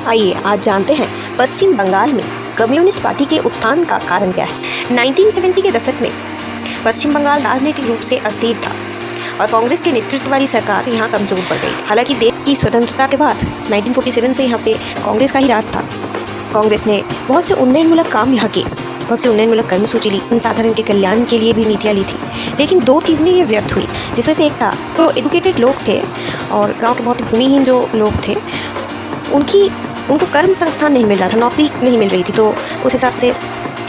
आइए आज जानते हैं पश्चिम बंगाल में कम्युनिस्ट पार्टी के उत्थान का कारण क्या है। 1970 के दशक में पश्चिम बंगाल राजनीतिक रूप से अस्थिर था और कांग्रेस के नेतृत्व वाली सरकार यहाँ कमजोर पड़ गई। हालांकि देश की स्वतंत्रता के बाद 1947 से यहाँ पे कांग्रेस का ही राज था। कांग्रेस ने बहुत से उन्नयनमूलक काम यहाँ किए, बहुत से उन्नयनमूलक कर्मसूची ली, साधारण के कल्याण के लिए भी नीतियाँ ली थी। लेकिन दो चीज़ें ये व्यर्थ हुई, जिसमें से एक था जो एडुकेटेड लोग थे और गांव के बहुत भूमिहीन जो लोग थे उनको कर्म संस्थान नहीं मिल रहा था, नौकरी नहीं मिल रही थी। तो उस हिसाब से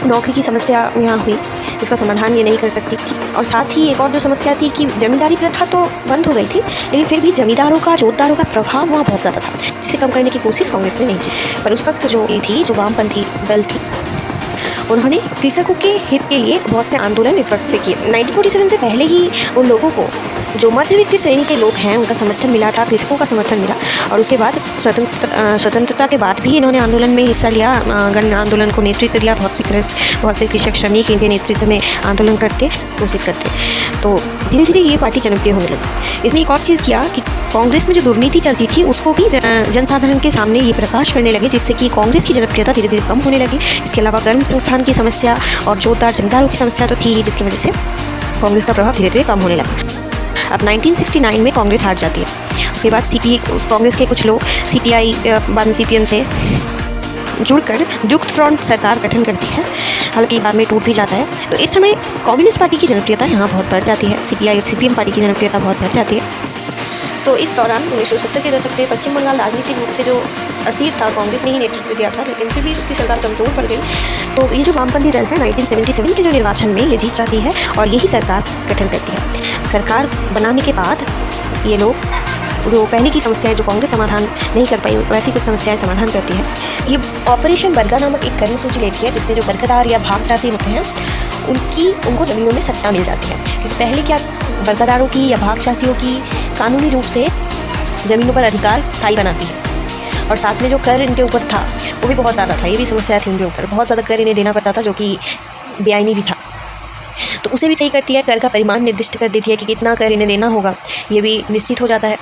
नौकरी की समस्या यहाँ हुई, जिसका समाधान ये नहीं कर सकती थी। और साथ ही एक और जो समस्या थी कि जमींदारी प्रथा तो बंद हो गई थी, लेकिन फिर भी जमींदारों का जोतदारों का प्रभाव वहाँ बहुत ज़्यादा था, जिसे कम करने की कोशिश कांग्रेस ने नहीं की। पर उस वक्त जो वामपंथी दल थी, उन्होंने कृषकों के हित के लिए बहुत से आंदोलन इस वक्त से किए। 1947 से पहले ही उन लोगों को जो मध्यवित्त श्रेणी के लोग हैं उनका समर्थन मिला था, कृषकों का समर्थन मिला। और उसके बाद स्वतंत्रता के बाद भी इन्होंने आंदोलन में हिस्सा लिया, गण आंदोलन को नेतृत्व दिया। बहुत से कृषक श्रमिक इनके नेतृत्व में आंदोलन करते कोशिश करते। तो धीरे धीरे ये पार्टी जनप्रिय होने लगी। इसने एक और चीज़ किया कि कांग्रेस में जो दुर्नीति चलती थी उसको भी जनसाधारण के सामने ये प्रकाश करने लगे, जिससे कि कांग्रेस की जनप्रियता धीरे धीरे कम होने लगी। इसके अलावा कर्म संस्थान की समस्या और जोतदार जमींदारों की समस्या तो थी ही, जिसकी वजह से कांग्रेस का प्रभाव धीरे धीरे कम होने लगा। अब 1969 में कांग्रेस हार जाती है। उसके बाद कांग्रेस के कुछ लोग सीपीआई बाद में सीपीएम से जुड़कर युक्त फ्रंट सरकार गठन करती है। हालांकि बाद में टूट भी जाता है। तो इस समय कम्युनिस्ट पार्टी की जनप्रियता यहाँ बहुत बढ़ जाती है, सीपीआई और सीपीएम पार्टी की जनप्रियता बहुत बढ़ जाती है। तो इस दौरान 1970 के दशक में पश्चिम बंगाल राजनीतिक रूप से जो अस्थिर था, कांग्रेस ने ही नेतृत्व दिया था, लेकिन फिर भी उसकी सरकार कमजोर पड़ गई। तो ये जो वामपंथी दल है 1977 के जो निर्वाचन में ये जीत जाती है और यही सरकार गठन करती है। सरकार बनाने के बाद ये लोग जो पहले की समस्याएं जो कांग्रेस समाधान नहीं कर पाई, वैसी कुछ समस्याएं समाधान करती है। ये ऑपरेशन बरगा नामक एक कर्मसूची लेती है, जिसमें जो बरकदार या भाग चाषी होते हैं उनको ज़मीनों में सट्टा मिल जाती है। क्योंकि पहले क्या बरकदारों की या भाग चाषियों की कानूनी रूप से ज़मीनों पर अधिकार स्थायी बनाती है, और साथ में जो कर इनके ऊपर था वो भी बहुत ज़्यादा था। ये भी समस्या थी, इनके ऊपर बहुत ज़्यादा कर इन्हें देना पड़ता था, जो कि बेआईनी भी था। तो उसे भी सही करती है, कर का परिमाण निर्दिष्ट कर देती है कि कितना कर इन्हें देना होगा, ये भी निश्चित हो जाता है।